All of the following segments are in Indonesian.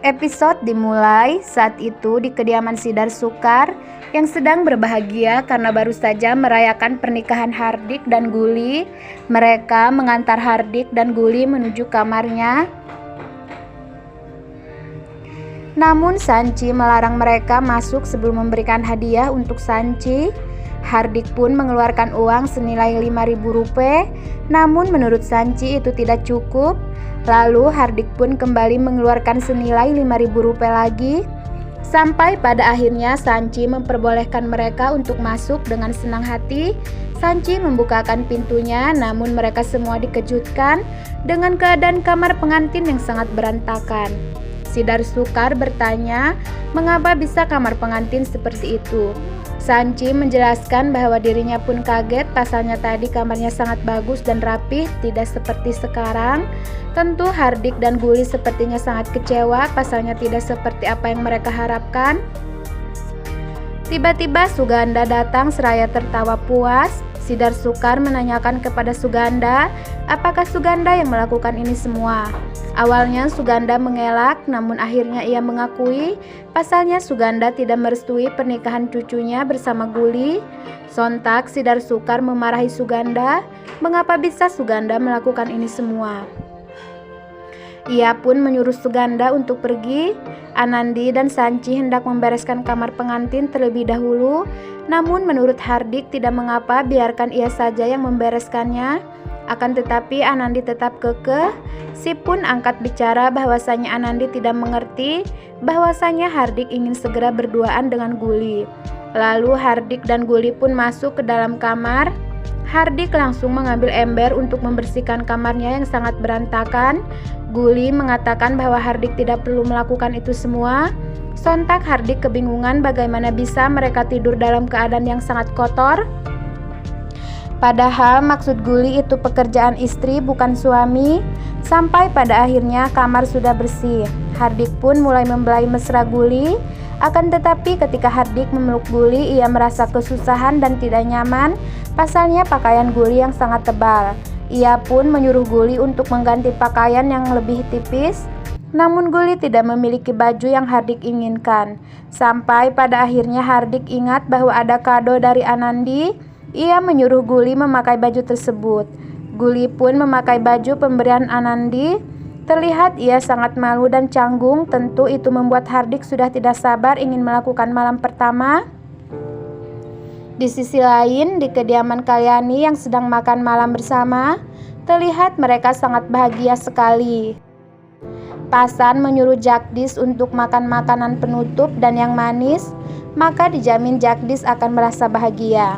Episode dimulai saat itu di kediaman Sidar Sukar yang sedang berbahagia karena baru saja merayakan pernikahan Hardik dan Guli. Mereka mengantar Hardik dan Guli menuju kamarnya. Namun Sanci melarang mereka masuk sebelum memberikan hadiah untuk Sanci. Hardik pun mengeluarkan uang senilai 5.000 rupiah, namun menurut Sanci itu tidak cukup. Lalu Hardik pun kembali mengeluarkan senilai 5.000 rupiah lagi. Sampai pada akhirnya Sanci memperbolehkan mereka untuk masuk dengan senang hati. Sanci membukakan pintunya, namun mereka semua dikejutkan dengan keadaan kamar pengantin yang sangat berantakan. Sidar Sukar bertanya, mengapa bisa kamar pengantin seperti itu? Sanci menjelaskan bahwa dirinya pun kaget, pasalnya tadi kamarnya sangat bagus dan rapih, tidak seperti sekarang. Tentu Hardik dan Guli sepertinya sangat kecewa, pasalnya tidak seperti apa yang mereka harapkan. Tiba-tiba Suganda datang seraya tertawa puas. Sidar Sukar menanyakan kepada Suganda, apakah Suganda yang melakukan ini semua? Awalnya Suganda mengelak, namun akhirnya ia mengakui pasalnya Suganda tidak merestui pernikahan cucunya bersama Guli. Sontak Sidar Sukar memarahi Suganda, mengapa bisa Suganda melakukan ini semua? Ia pun menyuruh Suganda untuk pergi. Anandi dan Sanci hendak membereskan kamar pengantin terlebih dahulu, namun menurut Hardik tidak mengapa, biarkan ia saja yang membereskannya. Akan tetapi Anandi tetap kekeh. Si pun angkat bicara bahwasanya Anandi tidak mengerti bahwasanya Hardik ingin segera berduaan dengan Guli. Lalu Hardik dan Guli pun masuk ke dalam kamar. Hardik langsung mengambil ember untuk membersihkan kamarnya yang sangat berantakan. Guli mengatakan bahwa Hardik tidak perlu melakukan itu semua. Sontak Hardik kebingungan bagaimana bisa mereka tidur dalam keadaan yang sangat kotor. Padahal maksud Guli itu pekerjaan istri bukan suami. Sampai pada akhirnya kamar sudah bersih. Hardik pun mulai membelai mesra Guli. Akan tetapi ketika Hardik memeluk Guli, ia merasa kesusahan dan tidak nyaman, pasalnya pakaian Guli yang sangat tebal. Ia pun menyuruh Guli untuk mengganti pakaian yang lebih tipis. Namun Guli tidak memiliki baju yang Hardik inginkan. Sampai pada akhirnya Hardik ingat bahwa ada kado dari Anandi. Ia menyuruh Guli memakai baju tersebut. Guli pun memakai baju pemberian Anandi. Terlihat ia sangat malu dan canggung, tentu itu membuat Hardik sudah tidak sabar ingin melakukan malam pertama. Di sisi lain, di kediaman Kalyani yang sedang makan malam bersama, terlihat mereka sangat bahagia sekali. Pasan menyuruh Jagdis untuk makan makanan penutup dan yang manis, maka dijamin Jagdis akan merasa bahagia.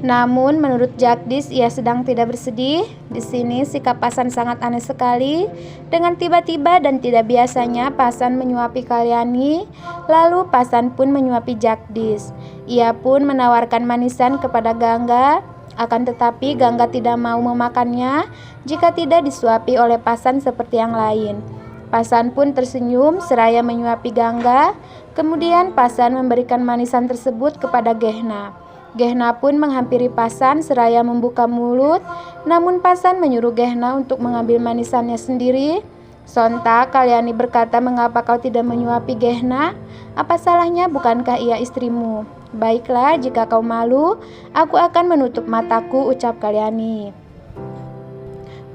Namun menurut Jagdis ia sedang tidak bersedih. Di sini sikap Pasan sangat aneh sekali. Dengan tiba-tiba dan tidak biasanya Pasan menyuapi Kalyani, lalu Pasan pun menyuapi Jagdis. Ia pun menawarkan manisan kepada Gangga, akan tetapi Gangga tidak mau memakannya jika tidak disuapi oleh Pasan seperti yang lain. Pasan pun tersenyum seraya menyuapi Gangga. Kemudian Pasan memberikan manisan tersebut kepada Gehna. Gehna pun menghampiri Pasan seraya membuka mulut, namun Pasan menyuruh Gehna untuk mengambil manisannya sendiri. Sontak Kalyani berkata, mengapa kau tidak menyuapi Gehna? Apa salahnya, bukankah ia istrimu? Baiklah, jika kau malu, aku akan menutup mataku, ucap Kalyani.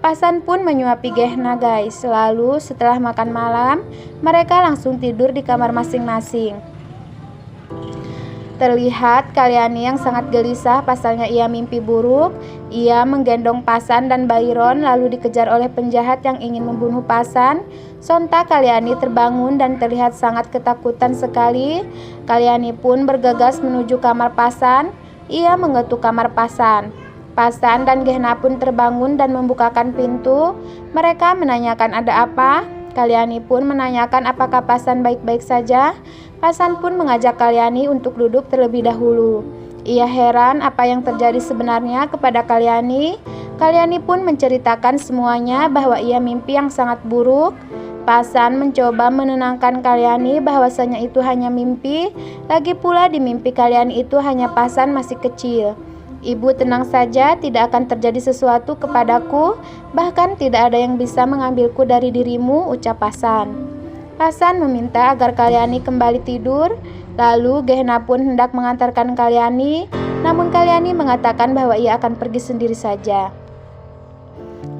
Pasan pun menyuapi Gehna guys. Lalu setelah makan malam, mereka langsung tidur di kamar masing-masing. Terlihat Kalyani yang sangat gelisah, pasalnya ia mimpi buruk. Ia menggendong Pasan dan Bairon lalu dikejar oleh penjahat yang ingin membunuh Pasan. Sontak Kalyani terbangun dan terlihat sangat ketakutan sekali. Kalyani pun bergegas menuju kamar Pasan. Ia mengetuk kamar Pasan. Pasan dan Gehna pun terbangun dan membukakan pintu. Mereka menanyakan ada apa. Kalyani pun menanyakan apakah Pasan baik-baik saja. Pasan pun mengajak Kalyani untuk duduk terlebih dahulu. Ia heran apa yang terjadi sebenarnya kepada Kalyani. Kalyani pun menceritakan semuanya bahwa ia mimpi yang sangat buruk. Pasan mencoba menenangkan Kalyani bahwasanya itu hanya mimpi. Lagi pula di mimpi Kalyani itu hanya Pasan masih kecil. Ibu tenang saja, tidak akan terjadi sesuatu kepadaku, bahkan tidak ada yang bisa mengambilku dari dirimu, ucap Pasan. Pasan meminta agar Kalyani kembali tidur, lalu Gehna pun hendak mengantarkan Kalyani, namun Kalyani mengatakan bahwa ia akan pergi sendiri saja.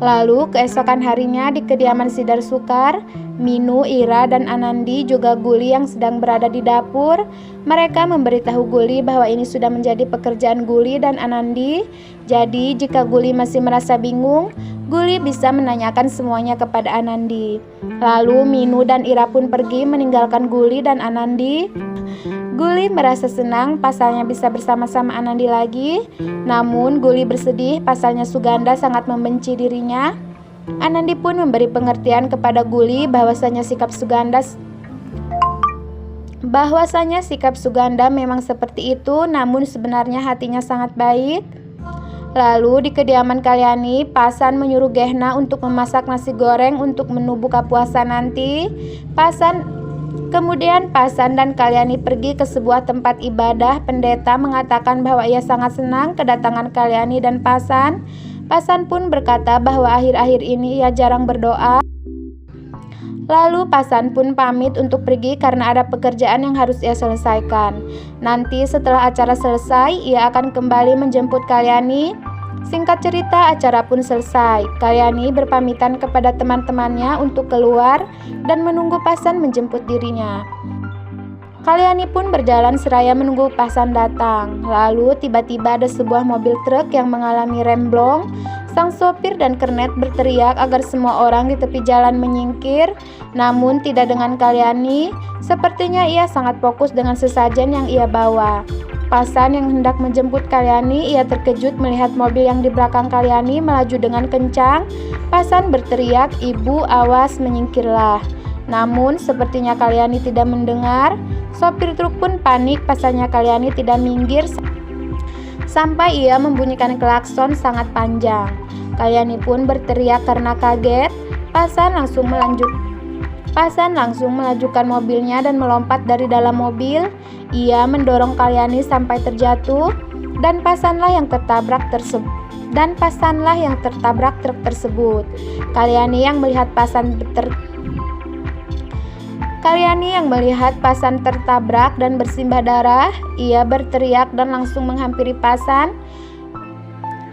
Lalu keesokan harinya di kediaman Sidar Sukar, Minu, Ira, dan Anandi juga Guli yang sedang berada di dapur. Mereka memberitahu Guli bahwa ini sudah menjadi pekerjaan Guli dan Anandi. Jadi jika Guli masih merasa bingung, Guli bisa menanyakan semuanya kepada Anandi. Lalu Minu dan Ira pun pergi meninggalkan Guli dan Anandi. Guli merasa senang pasalnya bisa bersama-sama Anandi lagi. Namun Guli bersedih pasalnya Suganda sangat membenci dirinya. Anandi pun memberi pengertian kepada Guli bahwasanya sikap Suganda memang seperti itu, namun sebenarnya hatinya sangat baik. Lalu di kediaman Kalyani, Pasan menyuruh Gehna untuk memasak nasi goreng untuk menu buka puasa nanti. Kemudian Pasan dan Kalyani pergi ke sebuah tempat ibadah. Pendeta mengatakan bahwa ia sangat senang kedatangan Kalyani dan Pasan. Pasan pun berkata bahwa akhir-akhir ini ia jarang berdoa. Lalu Pasan pun pamit untuk pergi karena ada pekerjaan yang harus ia selesaikan. Nanti setelah acara selesai, ia akan kembali menjemput Kalyani. Singkat cerita, acara pun selesai. Kalyani berpamitan kepada teman-temannya untuk keluar dan menunggu Pasan menjemput dirinya. Kalyani pun berjalan seraya menunggu Pasan datang. Lalu tiba-tiba ada sebuah mobil truk yang mengalami remblong. Sang sopir dan kernet berteriak agar semua orang di tepi jalan menyingkir, namun tidak dengan Kalyani. Sepertinya ia sangat fokus dengan sesajen yang ia bawa. Pasan yang hendak menjemput Kalyani, ia terkejut melihat mobil yang di belakang Kalyani melaju dengan kencang. Pasan berteriak, "Ibu, awas, menyingkirlah." Namun sepertinya Kalyani tidak mendengar. Sopir truk pun panik pasalnya Kalyani tidak minggir sampai ia membunyikan klakson sangat panjang. Kalyani pun berteriak karena kaget. Pasan langsung melajukan mobilnya dan melompat dari dalam mobil. Ia mendorong Kalyani sampai terjatuh dan Pasanlah yang tertabrak truk tersebut. Kalyani yang melihat Pasan tertabrak dan bersimbah darah, ia berteriak dan langsung menghampiri Pasan.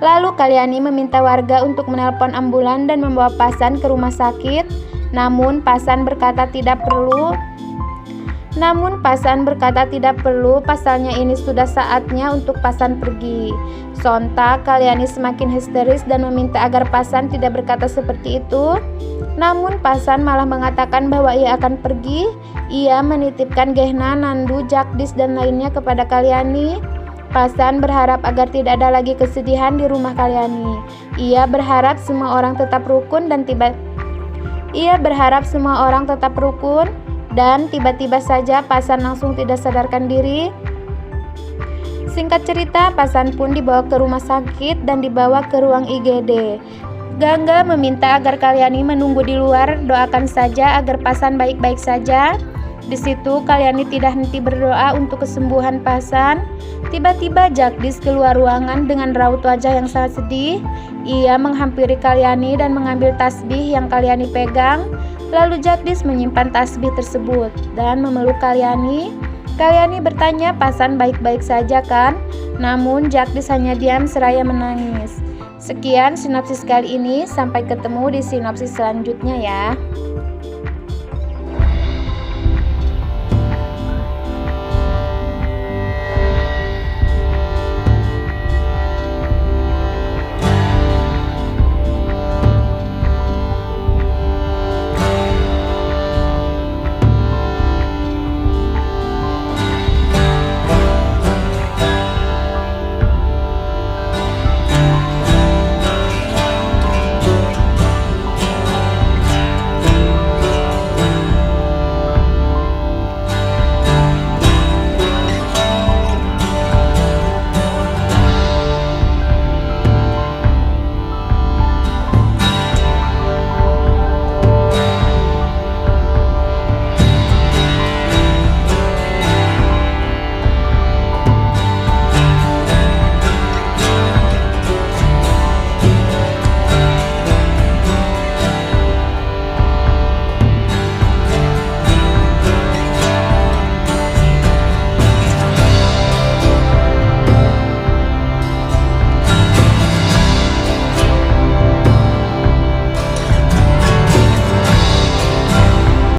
Lalu Kalyani meminta warga untuk menelpon ambulan dan membawa Pasan ke rumah sakit. Namun Pasan berkata tidak perlu, pasalnya ini sudah saatnya untuk Pasan pergi. Sontak Kalyani semakin histeris dan meminta agar Pasan tidak berkata seperti itu. Namun Pasan malah mengatakan bahwa ia akan pergi. Ia menitipkan Gehna, Nandu, Jagdis dan lainnya kepada Kalyani. Pasan berharap agar tidak ada lagi kesedihan di rumah Kalyani. Ia berharap semua orang tetap rukun dan tiba-tiba saja Pasan langsung tidak sadarkan diri. Singkat cerita, Pasan pun dibawa ke rumah sakit dan dibawa ke ruang IGD. Gangga meminta agar Kalyani menunggu di luar, doakan saja agar Pasan baik-baik saja. Di situ Kalyani tidak henti berdoa untuk kesembuhan Pasan. Tiba-tiba Jagdis keluar ruangan dengan raut wajah yang sangat sedih. Ia menghampiri Kalyani dan mengambil tasbih yang Kalyani pegang. Lalu Jagdis menyimpan tasbih tersebut dan memeluk Kalyani. Kalyani bertanya, "Pasan baik-baik saja kan?" Namun Jagdis hanya diam seraya menangis. Sekian sinopsis kali ini, sampai ketemu di sinopsis selanjutnya ya.